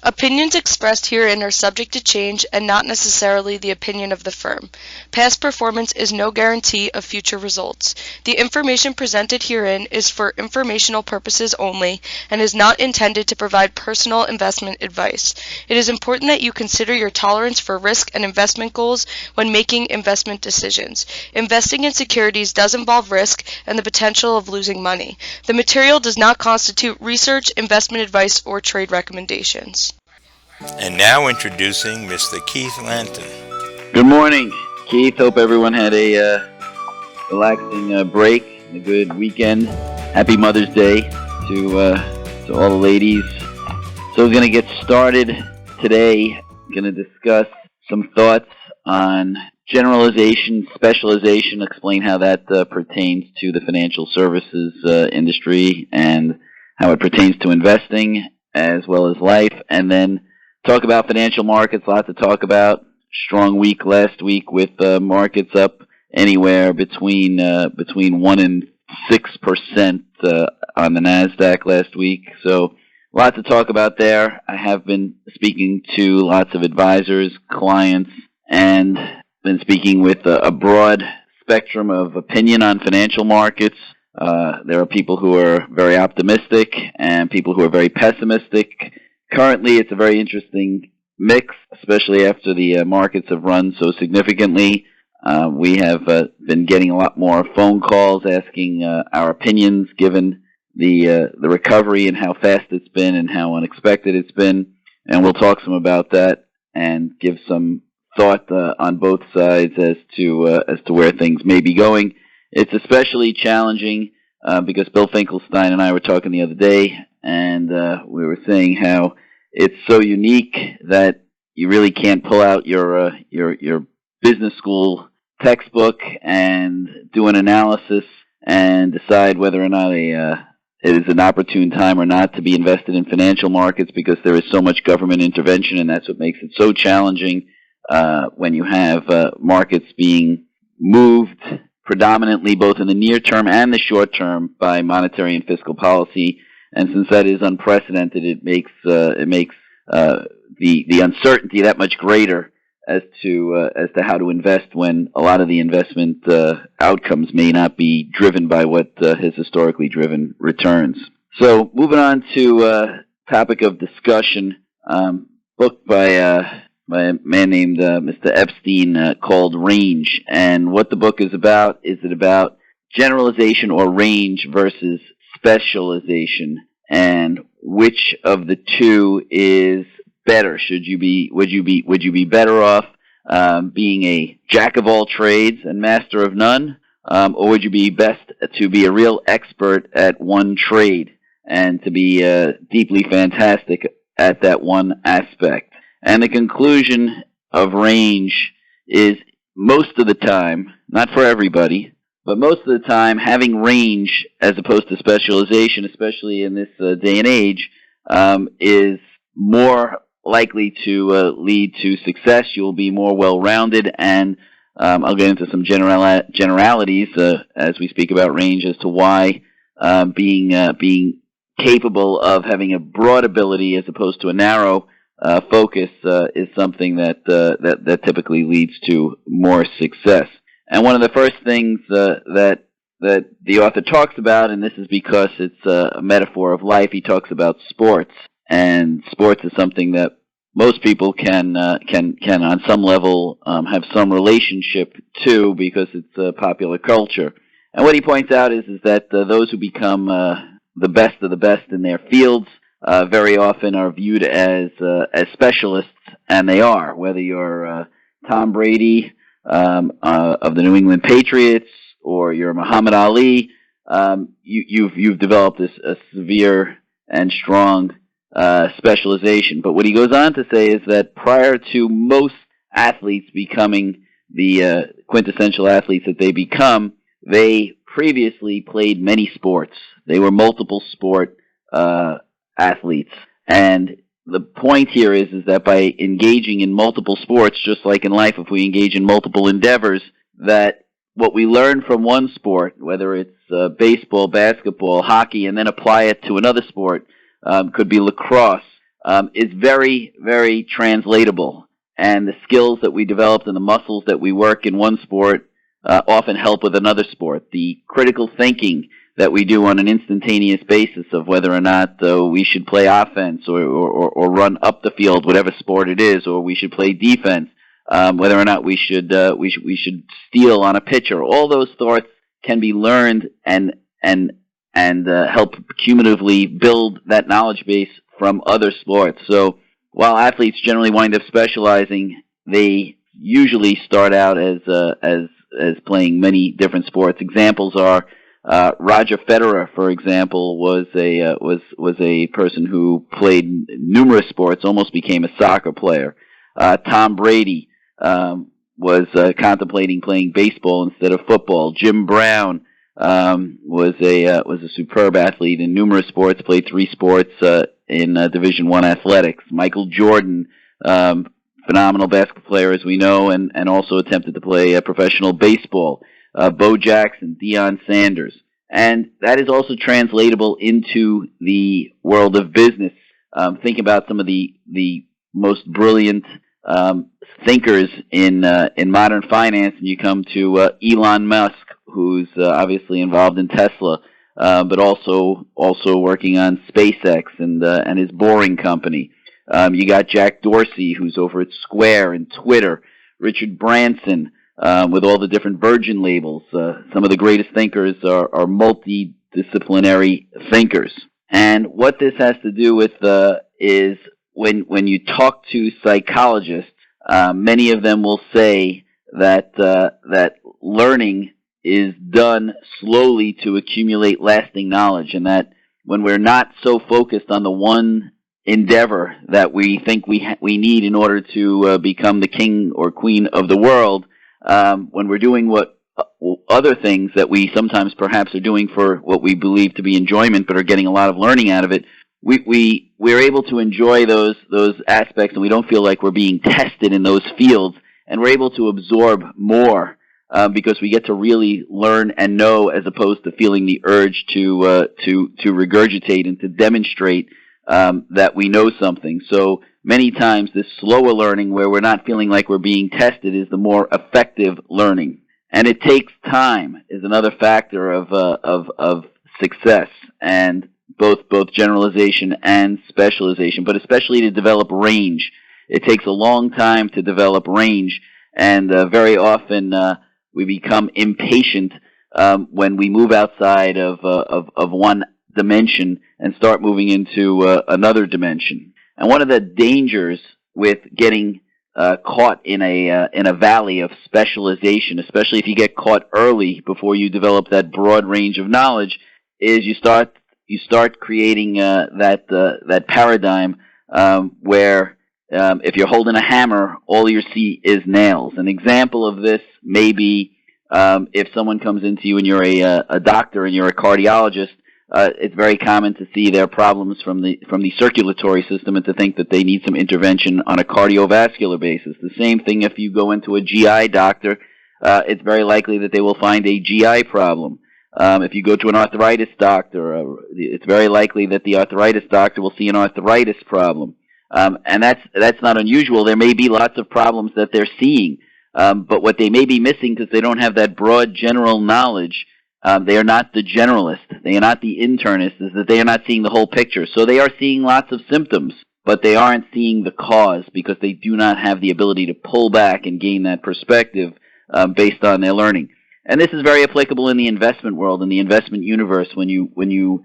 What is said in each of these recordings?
Opinions expressed herein are subject to change and not necessarily the opinion of the firm. Past performance is no guarantee of future results. The information presented herein is for informational purposes only and is not intended to provide personal investment advice. It is important that you consider your tolerance for risk and investment goals when making investment decisions. Investing in securities does involve risk and the potential of losing money. The material does not constitute research, investment advice, or trade recommendations. And now introducing Mr. Keith Lanton. Good morning, Keith. Hope everyone had a relaxing break, a good weekend. Happy Mother's Day to all the ladies. So we're going to get started today. I'm going to discuss some thoughts on generalization, specialization, explain how that pertains to the financial services industry and how it pertains to investing as well as life, and then talk about financial markets. Lots to talk about. Strong week last week with markets up anywhere between 1% and 6% on the NASDAQ last week. So lots to talk about there. I have been speaking to lots of advisors, clients, and been speaking with a broad spectrum of opinion on financial markets. There are people who are very optimistic and people who are very pessimistic. Currently, it's a very interesting mix, especially after the markets have run so significantly. We have been getting a lot more phone calls asking our opinions given the recovery and how fast it's been and how unexpected it's been. And we'll talk some about that and give some thought on both sides as to where things may be going. It's especially challenging because Bill Finkelstein and I were talking the other day, and we were saying how it's so unique that you really can't pull out your business school textbook and do an analysis and decide whether or not it is an opportune time or not to be invested in financial markets, because there is so much government intervention, and that's what makes it so challenging when you have markets being moved predominantly both in the near term and the short term by monetary and fiscal policy. And since that is unprecedented, it makes the uncertainty that much greater as to how to invest when a lot of the investment outcomes may not be driven by what has historically driven returns. So moving on to topic of discussion, book by a man named Mr. Epstein called Range. And what the book is about generalization or range versus specialization, and which of the two is better? Would you be better off being a jack of all trades and master of none, or would you be best to be a real expert at one trade and to be deeply fantastic at that one aspect? And the conclusion of Range is most of the time, not for everybody, but most of the time, having range as opposed to specialization, especially in this day and age, is more likely to lead to success. You'll be more well-rounded, and I'll get into some generalities as we speak about range as to why being capable of having a broad ability as opposed to a narrow focus is something that typically leads to more success. And one of the first things that the author talks about, and this is because it's a metaphor of life, he talks about sports. And sports is something that most people can on some level have some relationship to, because it's popular culture. And what he points out is that those who become the best of the best in their fields very often are viewed as specialists, and they are. Whether you're Tom Brady of the New England Patriots or you're Muhammad Ali, you've developed a severe and strong specialization. But what he goes on to say is that prior to most athletes becoming the quintessential athletes that they become, they previously played many sports. They were multiple sport athletes. And the point here is that by engaging in multiple sports, just like in life, if we engage in multiple endeavors, that what we learn from one sport, whether it's baseball, basketball, hockey, and then apply it to another sport, could be lacrosse, is very, very translatable. And the skills that we developed and the muscles that we work in one sport often help with another sport. The critical thinking that we do on an instantaneous basis of whether or not we should play offense or run up the field, whatever sport it is, or we should play defense, whether or not we should steal on a pitcher. All those thoughts can be learned and help cumulatively build that knowledge base from other sports. So while athletes generally wind up specializing, they usually start out as playing many different sports. Examples are Roger Federer, for example, was a person who played numerous sports, almost became a soccer player. Tom Brady was contemplating playing baseball instead of football. Jim Brown was a superb athlete in numerous sports, played 3 sports in Division I athletics. Michael Jordan, phenomenal basketball player, as we know, and also attempted to play professional baseball. Bo Jackson, Deion Sanders. And that is also translatable into the world of business. Think about some of the most brilliant thinkers in modern finance, and you come to Elon Musk, who's obviously involved in Tesla, but also working on SpaceX and his Boring Company. You got Jack Dorsey, who's over at Square and Twitter. Richard Branson, with all the different Virgin labels. Some of the greatest thinkers are multidisciplinary thinkers. And what this has to do with is when you talk to psychologists, many of them will say that learning is done slowly to accumulate lasting knowledge, and that when we're not so focused on the one endeavor that we think we need in order to become the king or queen of the world, when we're doing other things that we sometimes perhaps are doing for what we believe to be enjoyment but are getting a lot of learning out of it, we're able to enjoy those aspects, and we don't feel like we're being tested in those fields, and we're able to absorb more because we get to really learn and know, as opposed to feeling the urge to regurgitate and to demonstrate that we know something. So many times this slower learning, where we're not feeling like we're being tested, is the more effective learning. And it takes time is another factor of success, and both generalization and specialization, but especially to develop range. It takes a long time to develop range, and very often we become impatient when we move outside of one dimension and start moving into another dimension. And one of the dangers with getting caught in a valley of specialization, especially if you get caught early before you develop that broad range of knowledge, is you start creating that paradigm where if you're holding a hammer, all you see is nails. An example of this may be if someone comes into you and you're a doctor and you're a cardiologist. It's very common to see their problems from the circulatory system and to think that they need some intervention on a cardiovascular basis. The same thing if you go into a GI doctor, it's very likely that they will find a GI problem. If you go to an arthritis doctor, it's very likely that the arthritis doctor will see an arthritis problem. And that's not unusual. There may be lots of problems that they're seeing, but what they may be missing, because they don't have that broad general knowledge, they are not the generalist, they are not the internist, is that they are not seeing the whole picture. So they are seeing lots of symptoms, but they aren't seeing the cause, because they do not have the ability to pull back and gain that perspective based on their learning. And this is very applicable in the investment world, in the investment universe, when you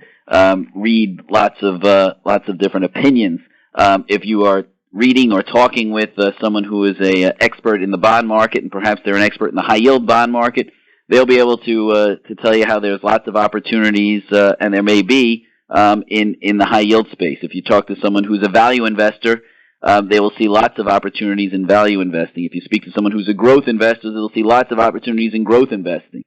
read lots of different opinions. If you are reading or talking with someone who is a expert in the bond market, and perhaps they're an expert in the high yield bond market, they'll be able to tell you how there's lots of opportunities, and there may be in the high yield space. If you talk to someone who's a value investor, they will see lots of opportunities in value investing. If you speak to someone who's a growth investor, they'll see lots of opportunities in growth investing.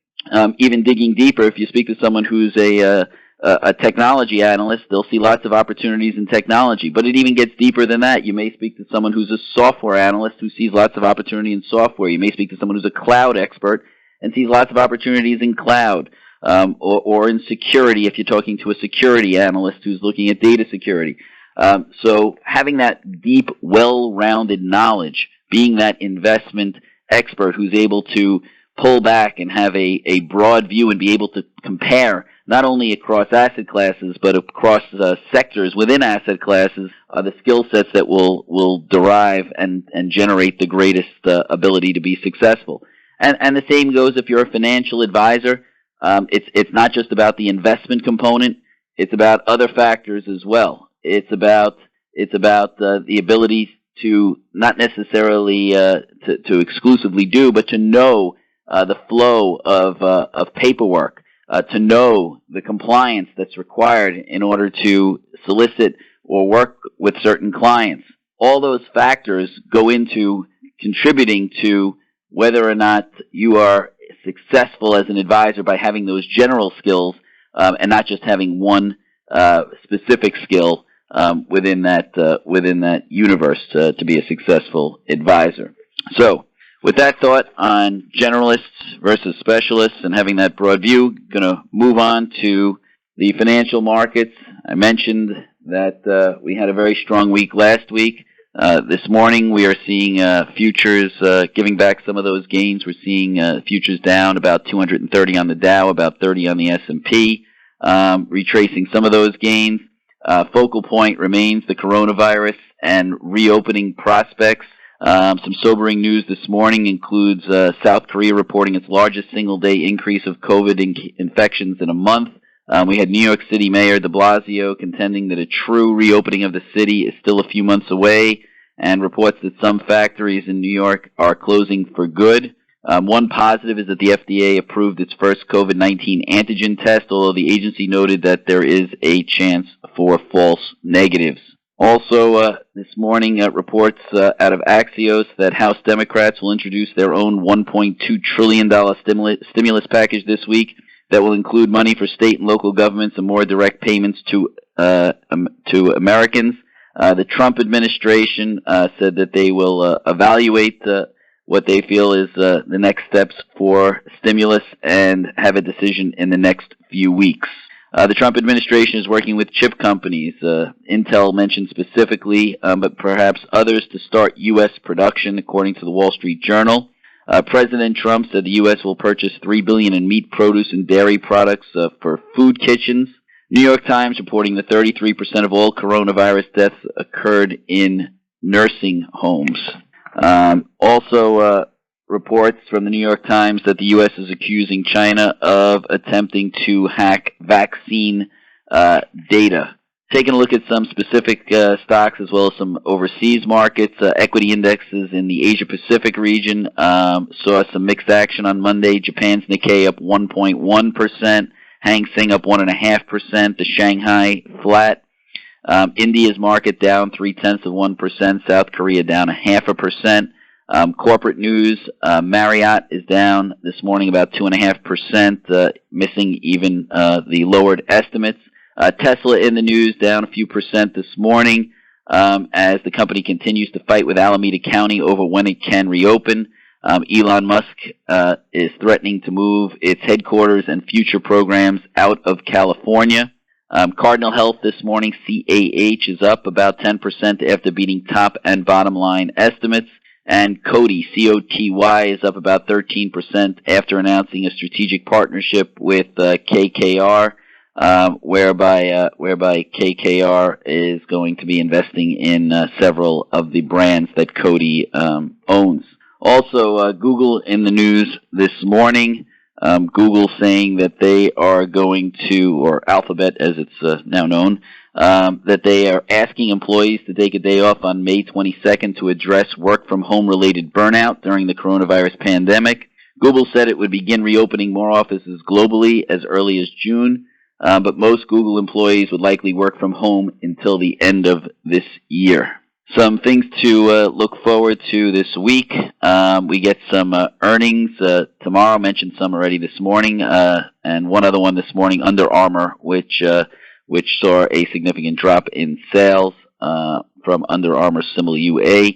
Even digging deeper, if you speak to someone who's a technology analyst, they'll see lots of opportunities in technology. But it even gets deeper than that. You may speak to someone who's a software analyst who sees lots of opportunity in software. You may speak to someone who's a cloud expert and sees lots of opportunities in cloud, or in security if you're talking to a security analyst who's looking at data security. So having that deep, well-rounded knowledge, being that investment expert who's able to pull back and have a broad view and be able to compare not only across asset classes but across sectors within asset classes are the skill sets that will derive and generate the greatest ability to be successful. And the same goes if you're a financial advisor. It's not just about the investment component. It's about other factors as well. It's about the ability to not necessarily to exclusively do, but to know the flow of paperwork, to know the compliance that's required in order to solicit or work with certain clients. All those factors go into contributing to whether or not you are successful as an advisor by having those general skills and not just having one specific skill within that universe to be a successful advisor. So, with that thought on generalists versus specialists and having that broad view, going to move on to the financial markets. I mentioned that we had a very strong week last week. This morning we are seeing futures giving back some of those gains. We're seeing futures down about 230 on the Dow, about 30 on the S&P, retracing some of those gains. Focal point remains the coronavirus and reopening prospects. Some sobering news this morning includes South Korea reporting its largest single-day increase of COVID infections in a month. We had New York City Mayor de Blasio contending that a true reopening of the city is still a few months away, and reports that some factories in New York are closing for good. One positive is that the FDA approved its first COVID-19 antigen test, although the agency noted that there is a chance for false negatives. Also, this morning, reports out of Axios that House Democrats will introduce their own $1.2 trillion stimulus package this week that will include money for state and local governments and more direct payments to Americans. The Trump administration said that they will evaluate what they feel is the next steps for stimulus and have a decision in the next few weeks. The Trump administration is working with chip companies, Intel mentioned specifically, but perhaps others, to start U.S. production, according to the Wall Street Journal. President Trump said the U.S. will purchase $3 billion in meat, produce, and dairy products for food kitchens. New York Times reporting that 33% of all coronavirus deaths occurred in nursing homes. Also, reports from the New York Times that the U.S. is accusing China of attempting to hack vaccine data. Taking a look at some specific stocks as well as some overseas markets, equity indexes in the Asia-Pacific region saw some mixed action on Monday. Japan's Nikkei up 1.1%, Hang Seng up 1.5%, the Shanghai flat. India's market down 0.3%, South Korea down 0.5%. Corporate news, Marriott is down this morning about 2.5%, missing even the lowered estimates. Tesla in the news, down a few percent this morning as the company continues to fight with Alameda County over when it can reopen. Elon Musk is threatening to move its headquarters and future programs out of California. Cardinal Health this morning, CAH, is up about 10% after beating top and bottom line estimates. And Coty, COTY, is up about 13% after announcing a strategic partnership with KKR, whereby KKR is going to be investing in several of the brands that Coty owns. Also, Google in the news this morning. Google saying that they are going to, or Alphabet as it's now known, that they are asking employees to take a day off on May 22nd to address work-from-home-related burnout during the coronavirus pandemic. Google said it would begin reopening more offices globally as early as June, but most Google employees would likely work from home until the end of this year. Some things to look forward to this week. We get some earnings tomorrow. Mentioned some already this morning, and one other one this morning, Under Armour, which saw a significant drop in sales from Under Armour symbol UA.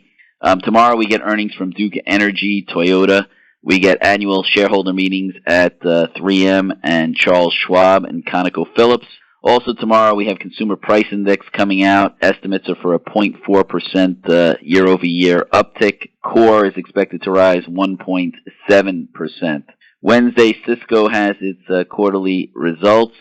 Tomorrow we get earnings from Duke Energy, Toyota. We get annual shareholder meetings at 3M and Charles Schwab and ConocoPhillips. Also tomorrow we have Consumer Price Index coming out. Estimates are for a 0.4% year-over-year uptick. Core is expected to rise 1.7%. Wednesday, Cisco has its quarterly results.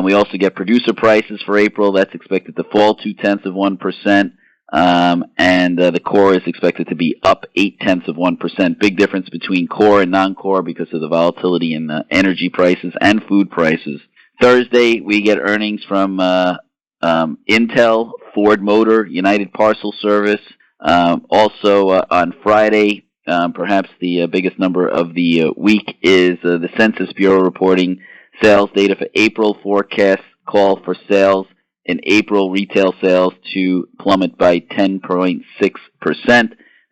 We also get producer prices for April. That's expected to fall 0.2%. And the core is expected to be up 0.8%. Big difference between core and non-core because of the volatility in energy prices and food prices. Thursday, we get earnings from Intel, Ford Motor, United Parcel Service. Also on Friday, perhaps the biggest number of the week is the Census Bureau reporting sales data for April. Forecasts call for sales in April retail sales to plummet by 10.6%.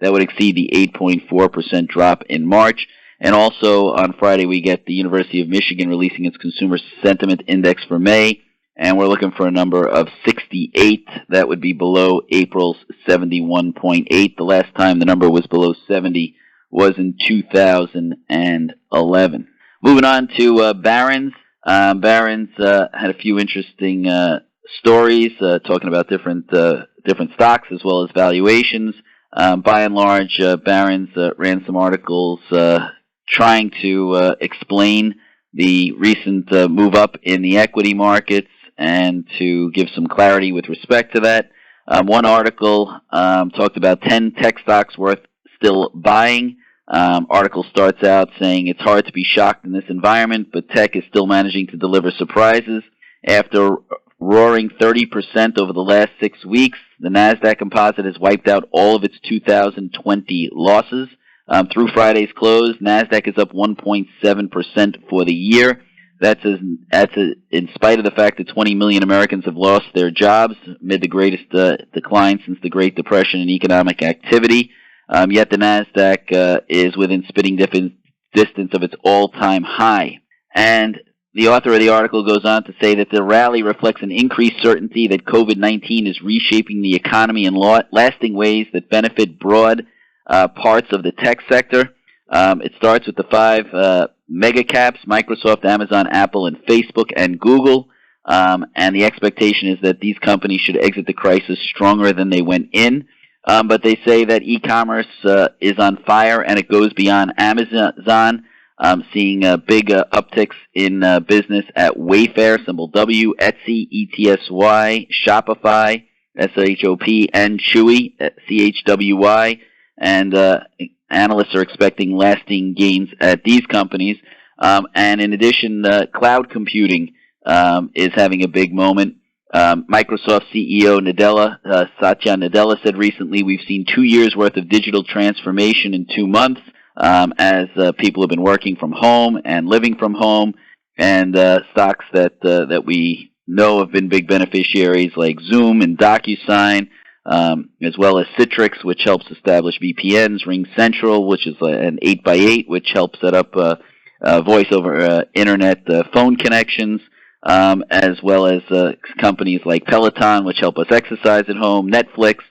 That would exceed the 8.4% drop in March. And also on Friday, we get the University of Michigan releasing its Consumer Sentiment Index for May, and we're looking for a number of 68. That would be below April's 71.8. The last time the number was below 70 was in 2011. Moving on to Barron's. Barron's had a few interesting stories talking about different stocks as well as valuations. By and large, Barron's ran some articles trying to explain the recent move up in the equity markets and to give some clarity with respect to that. One article talked about 10 tech stocks worth still buying. Article starts out saying it's hard to be shocked in this environment, but tech is still managing to deliver surprises. After roaring 30% over the last 6 weeks, the NASDAQ composite has wiped out all of its 2020 losses. Through Friday's close, NASDAQ is up 1.7% for the year. That's in spite of the fact that 20 million Americans have lost their jobs amid the greatest decline since the Great Depression in economic activity. Yet the NASDAQ is within spitting distance of its all-time high. And the author of the article goes on to say that the rally reflects an increased certainty that COVID-19 is reshaping the economy in lasting ways that benefit broad parts of the tech sector. It starts with the 5 mega caps: Microsoft, Amazon, Apple, and Facebook, and Google. And the expectation is that these companies should exit the crisis stronger than they went in. But they say that e-commerce is on fire, and it goes beyond Amazon. Seeing big upticks in business at Wayfair, symbol W, Etsy, ETSY, Shopify, SHOP, and Chewy, CHWY. And analysts are expecting lasting gains at these companies. And in addition, cloud computing is having a big moment. Microsoft CEO Satya Nadella said recently, "We've seen 2 years' worth of digital transformation in 2 months as people have been working from home and living from home." And stocks that we know have been big beneficiaries like Zoom and DocuSign, as well as Citrix, which helps establish VPNs, RingCentral, which is an 8x8, which helps set up voice over internet phone connections, as well as companies like Peloton, which help us exercise at home, Netflix.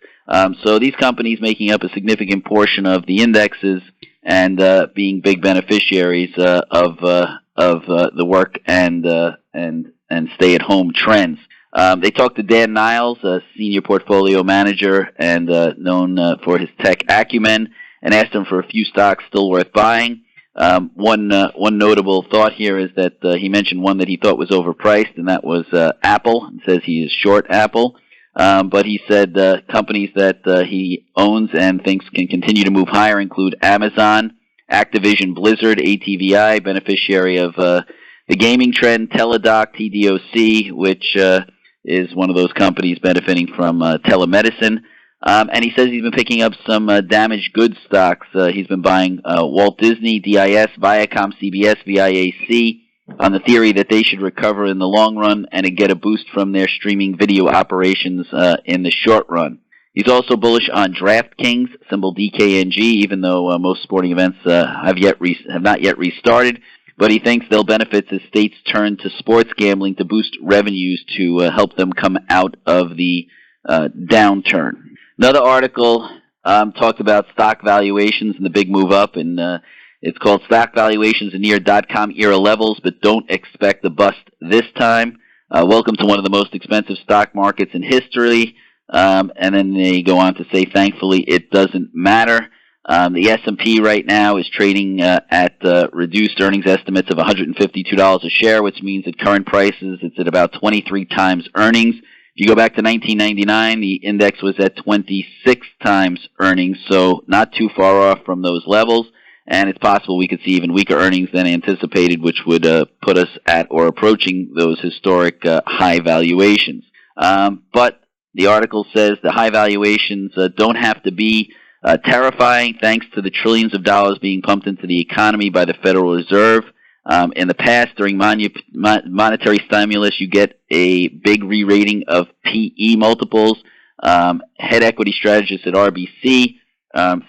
So these companies making up a significant portion of the indexes and being big beneficiaries of the work and stay-at-home trends. They talked to Dan Niles, a senior portfolio manager and known for his tech acumen, and asked him for a few stocks still worth buying. One notable thought here is that he mentioned one that he thought was overpriced, and that was Apple. He says he is short Apple, but he said companies that he owns and thinks can continue to move higher include Amazon, Activision Blizzard, ATVI, beneficiary of the gaming trend, Teladoc, TDOC, which is one of those companies benefiting from telemedicine. And he says he's been picking up some damaged goods stocks. He's been buying Walt Disney, DIS, Viacom, CBS, VIAC, on the theory that they should recover in the long run and get a boost from their streaming video operations in the short run. He's also bullish on DraftKings, symbol DKNG, even though most sporting events have not yet restarted. But he thinks they'll benefit as states turn to sports gambling to boost revenues to help them come out of the downturn. Another article talked about stock valuations and the big move up, and it's called "Stock Valuations are Near Dot-Com Era Levels, but Don't Expect a Bust This Time." welcome to one of the most expensive stock markets in history. And then they go on to say, thankfully, it doesn't matter. The S&P right now is trading at reduced earnings estimates of $152 a share, which means at current prices it's at about 23 times earnings. If you go back to 1999, the index was at 26 times earnings, so not too far off from those levels. And it's possible we could see even weaker earnings than anticipated, which would put us at or approaching those historic high valuations. But the article says the high valuations don't have to be terrifying, thanks to the trillions of dollars being pumped into the economy by the Federal Reserve. In the past, during monetary stimulus, you get a big re-rating of PE multiples. Head equity strategist at RBC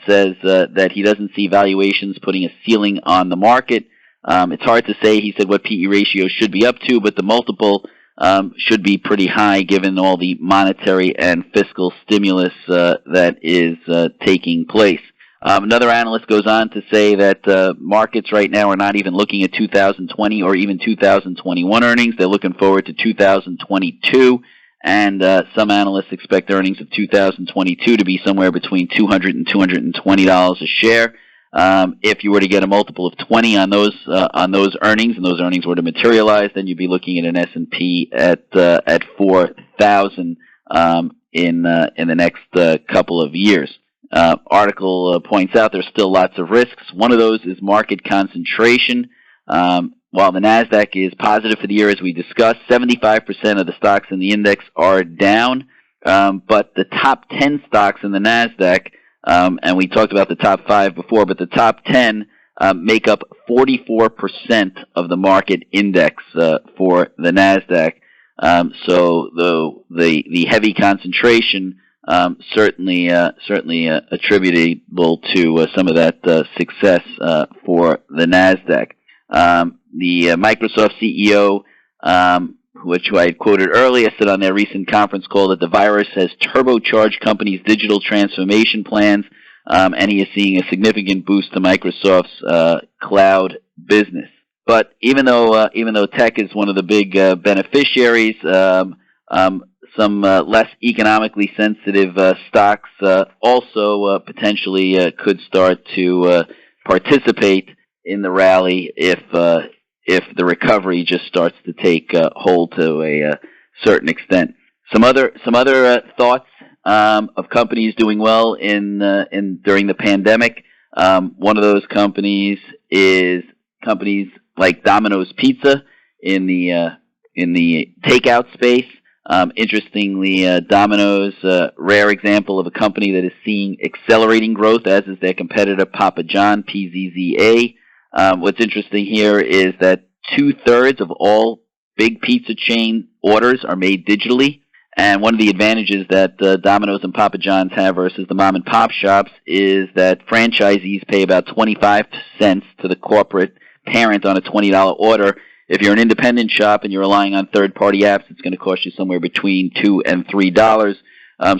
says that he doesn't see valuations putting a ceiling on the market. It's hard to say, he said, what PE ratio should be up to, but the multiple should be pretty high given all the monetary and fiscal stimulus that is taking place. Another analyst goes on to say that markets right now are not even looking at 2020 or even 2021 earnings. They're looking forward to 2022, and some analysts expect earnings of 2022 to be somewhere between $200 and $220 a share. If you were to get a multiple of 20 on those earnings, and those earnings were to materialize, then you'd be looking at an S&P at 4,000 in the next couple of years. Article points out there's still lots of risks. One of those is market concentration. While the NASDAQ is positive for the year, as we discussed, 75% of the stocks in the index are down, but the top 10 stocks in the NASDAQ, and we talked about the top 5 before, but the top 10 make up 44% of the market index for the NASDAQ. So the heavy concentration certainly attributable to some of that success for the NASDAQ. The Microsoft CEO, which I had quoted earlier, said on their recent conference call that the virus has turbocharged companies' digital transformation plans, and he is seeing a significant boost to Microsoft's cloud business. But even though tech is one of the big beneficiaries, some less economically sensitive stocks also potentially could start to participate in the rally if the recovery just starts to take hold to a certain extent. Some other thoughts of companies doing well in during the pandemic. One of those companies is companies like Domino's Pizza in the takeout space. Interestingly, Domino's, rare example of a company that is seeing accelerating growth, as is their competitor Papa John, PZZA. What's interesting here is that 2/3 of all big pizza chain orders are made digitally, and one of the advantages that Domino's and Papa John's have versus the mom and pop shops is that franchisees pay about 25 cents to the corporate parent on a $20 order. If you're an independent shop and you're relying on third-party apps, it's going to cost you somewhere between $2 and $3.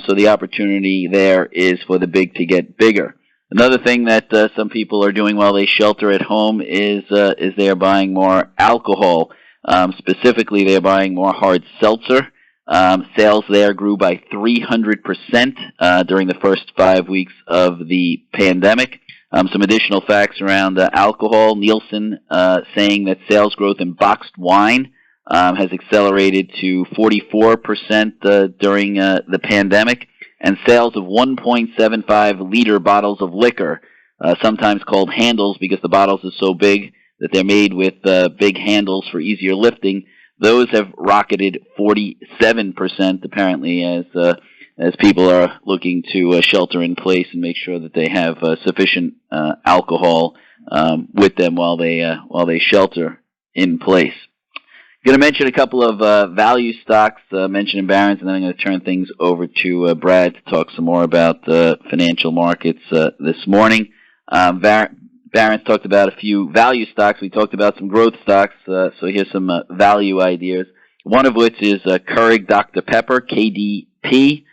So the opportunity there is for the big to get bigger. Another thing that some people are doing while they shelter at home is they are buying more alcohol. Specifically, they are buying more hard seltzer. Sales there grew by 300% during the first 5 weeks of the pandemic. Some additional facts around alcohol. Nielsen saying that sales growth in boxed wine has accelerated to 44% during the pandemic, and sales of 1.75-liter bottles of liquor, sometimes called handles because the bottles are so big that they're made with big handles for easier lifting. Those have rocketed 47%, apparently, as people are looking to shelter in place and make sure that they have sufficient alcohol with them while they shelter in place. I'm going to mention a couple of value stocks mentioned in Barron's, and then I'm going to turn things over to Brad to talk some more about financial markets this morning. Barron's talked about a few value stocks. We talked about some growth stocks, so here's some value ideas. One of which is Keurig Dr. Pepper, KDP.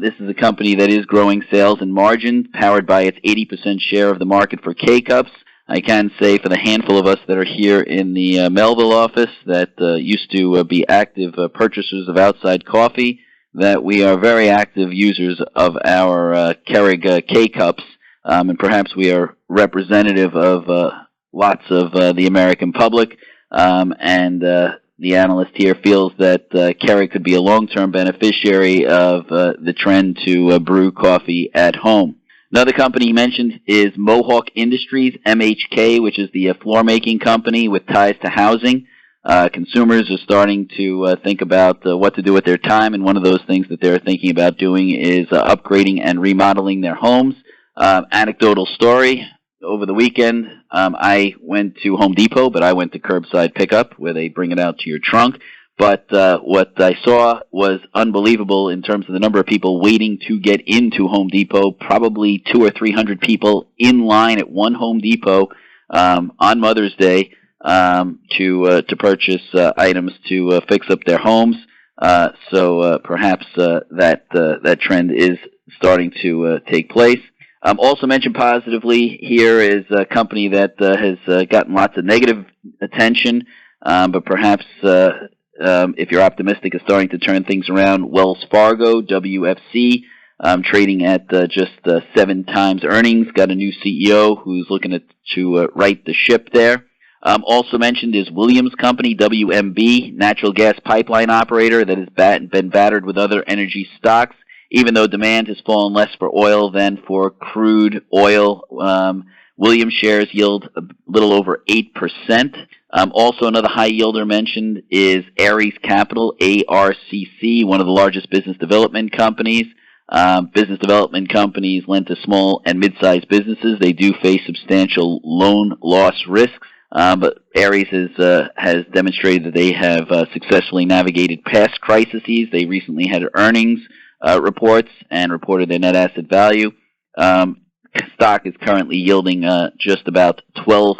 This is a company that is growing sales and margins, powered by its 80% share of the market for K-Cups. I can say for the handful of us that are here in the Melville office that used to be active purchasers of outside coffee, that we are very active users of our Keurig K-Cups, and perhaps we are representative of lots of the American public, and the analyst here feels that Keurig could be a long-term beneficiary of the trend to brew coffee at home. Another company he mentioned is Mohawk Industries, MHK, which is the floor-making company with ties to housing. Consumers are starting to think about what to do with their time, and one of those things that they're thinking about doing is upgrading and remodeling their homes. Anecdotal story, over the weekend, I went to Home Depot, but I went to curbside pickup, where they bring it out to your trunk. But what I saw was unbelievable in terms of the number of people waiting to get into Home Depot. Probably 200 or 300 people in line at one Home Depot on Mother's Day to purchase items to fix up their homes. So perhaps that trend is starting to take place. Also mentioned positively here is a company that has gotten lots of negative attention, but perhaps if you're optimistic, is starting to turn things around. Wells Fargo, WFC, trading at just 7 times earnings. Got a new CEO who's looking to right the ship there. Also mentioned is Williams Company, WMB, natural gas pipeline operator that has been battered with other energy stocks. Even though demand has fallen less for oil than for crude oil, Williams shares yield a little over 8%. Also, another high yielder mentioned is Ares Capital, ARCC, one of the largest business development companies. Business development companies lend to small and mid-sized businesses. They do face substantial loan loss risks, but Ares has demonstrated that they have successfully navigated past crises. They recently had earnings reports and reported their net asset value. Stock is currently yielding just about 12%.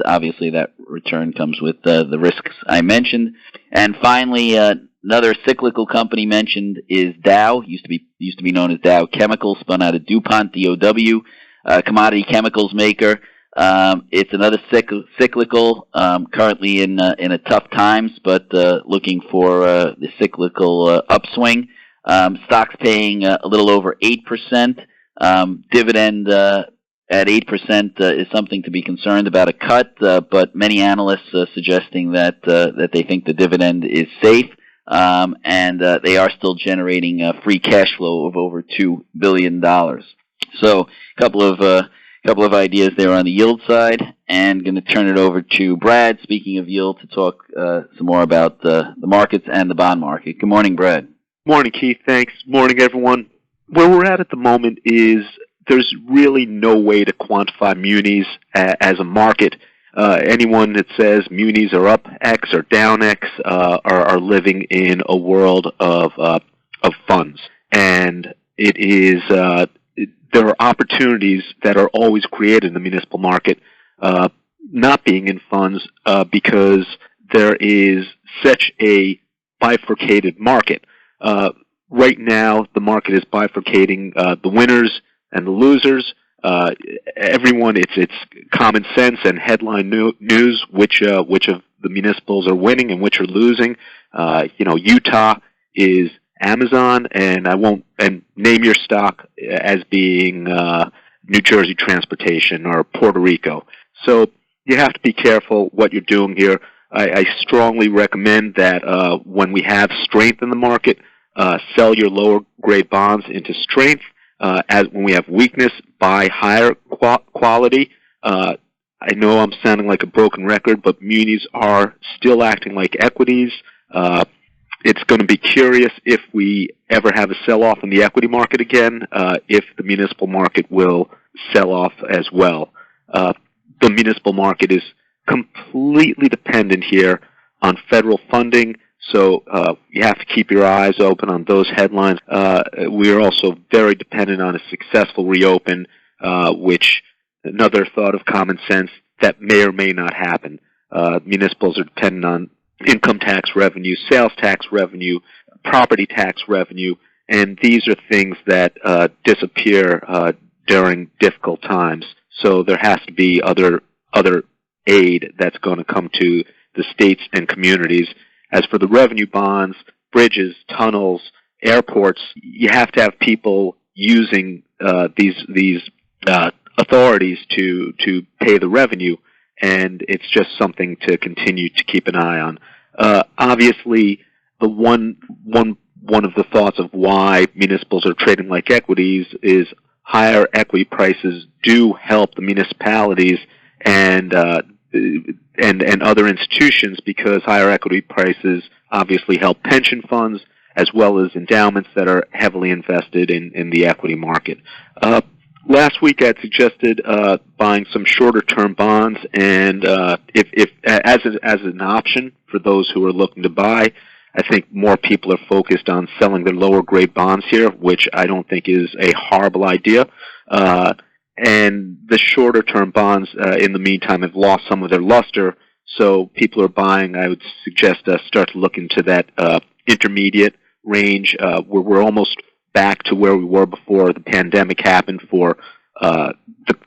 Obviously, that return comes with the risks I mentioned. And finally, another cyclical company mentioned is Dow. Used to be known as Dow Chemical, spun out of DuPont, DOW, commodity chemicals maker. It's another cyclical, currently in a tough times, but looking for the cyclical upswing. Stock's paying a little over 8%. Dividend at 8% is something to be concerned about a cut, but many analysts are suggesting that they think the dividend is safe, and they are still generating free cash flow of over $2 billion. So a couple of ideas there on the yield side, and going to turn it over to Brad, speaking of yield, to talk some more about the markets and the bond market. Good morning, Brad. Morning, Keith. Thanks. Morning, everyone. Where we're at the moment is there's really no way to quantify munis as a market. Anyone that says munis are up X or down X are living in a world of funds. And it is there are opportunities that are always created in the municipal market, not being in funds because there is such a bifurcated market. Right now, the market is bifurcating the winners and the losers. Everyone, it's common sense and headline news which of the municipals are winning and which are losing. Utah is Amazon, and name your stock as being New Jersey Transportation or Puerto Rico. So you have to be careful what you're doing here. I strongly recommend that when we have strength in the market, sell your lower grade bonds into strength. As when we have weakness, buy higher quality. I know I'm sounding like a broken record, but munis are still acting like equities. It's going to be curious if we ever have a sell-off in the equity market again, if the municipal market will sell off as well. The municipal market is completely dependent here on federal funding. So you have to keep your eyes open on those headlines. We are also very dependent on a successful reopen, which another thought of common sense that may or may not happen. Municipals are dependent on income tax revenue, sales tax revenue, property tax revenue, and these are things that disappear during difficult times. So there has to be other other aid that's going to come to the states and communities. As for the revenue bonds, bridges, tunnels, airports, you have to have people using these authorities to pay the revenue, and it's just something to continue to keep an eye on. Obviously, the one of the thoughts of why municipals are trading like equities is higher equity prices do help the municipalities and other institutions, because higher equity prices obviously help pension funds as well as endowments that are heavily invested in the equity market. Last week I had suggested buying some shorter-term bonds, and if as an option for those who are looking to buy. I think more people are focused on selling their lower-grade bonds here, which I don't think is a horrible idea. And the shorter-term bonds, in the meantime, have lost some of their luster, so people are buying. I would suggest start to look into that intermediate range, where we're almost back to where we were before the pandemic happened for the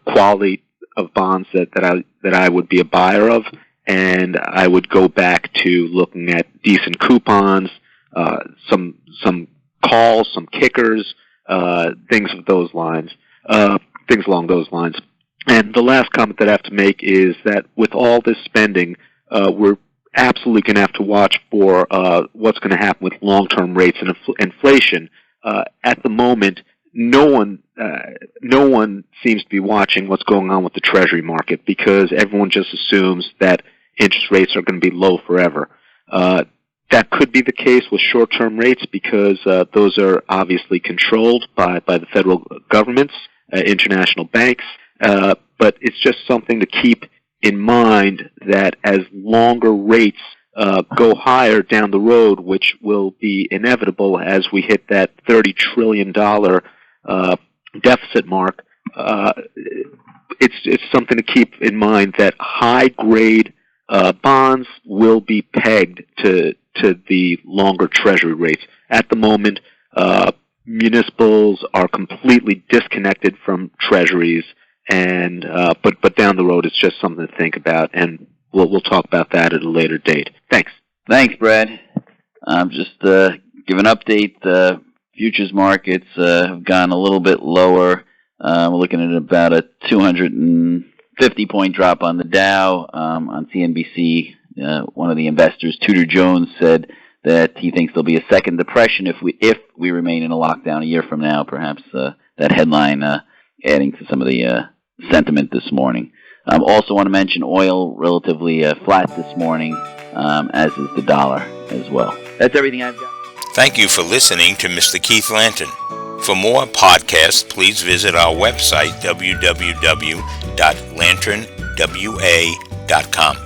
quality of bonds that I would be a buyer of, and I would go back to looking at decent coupons, some calls, some kickers, things of those lines, things along those lines. And the last comment that I have to make is that with all this spending, we're absolutely going to have to watch for what's going to happen with long-term rates and inflation. At the moment, no one seems to be watching what's going on with the Treasury market, because everyone just assumes that interest rates are going to be low forever. That could be the case with short-term rates, because those are obviously controlled by the federal governments, international banks. But it's just something to keep in mind, that as longer rates go higher down the road, which will be inevitable as we hit that $30 trillion deficit mark, it's something to keep in mind that high-grade bonds will be pegged to the longer Treasury rates. At the moment, municipals are completely disconnected from Treasuries, and but down the road, it's just something to think about, and we'll talk about that at a later date. Thanks. Thanks, Brad. Just give an update. The futures markets have gone a little bit lower. We're looking at about a 250-point drop on the Dow. On CNBC, one of the investors, Tudor Jones, said that he thinks there'll be a second depression if we remain in a lockdown a year from now. Perhaps that headline adding to some of the sentiment this morning. Also want to mention oil relatively flat this morning, as is the dollar as well. That's everything I've got. Thank you for listening to Mr. Keith Lanton. For more podcasts, please visit our website, www.lanternwa.com.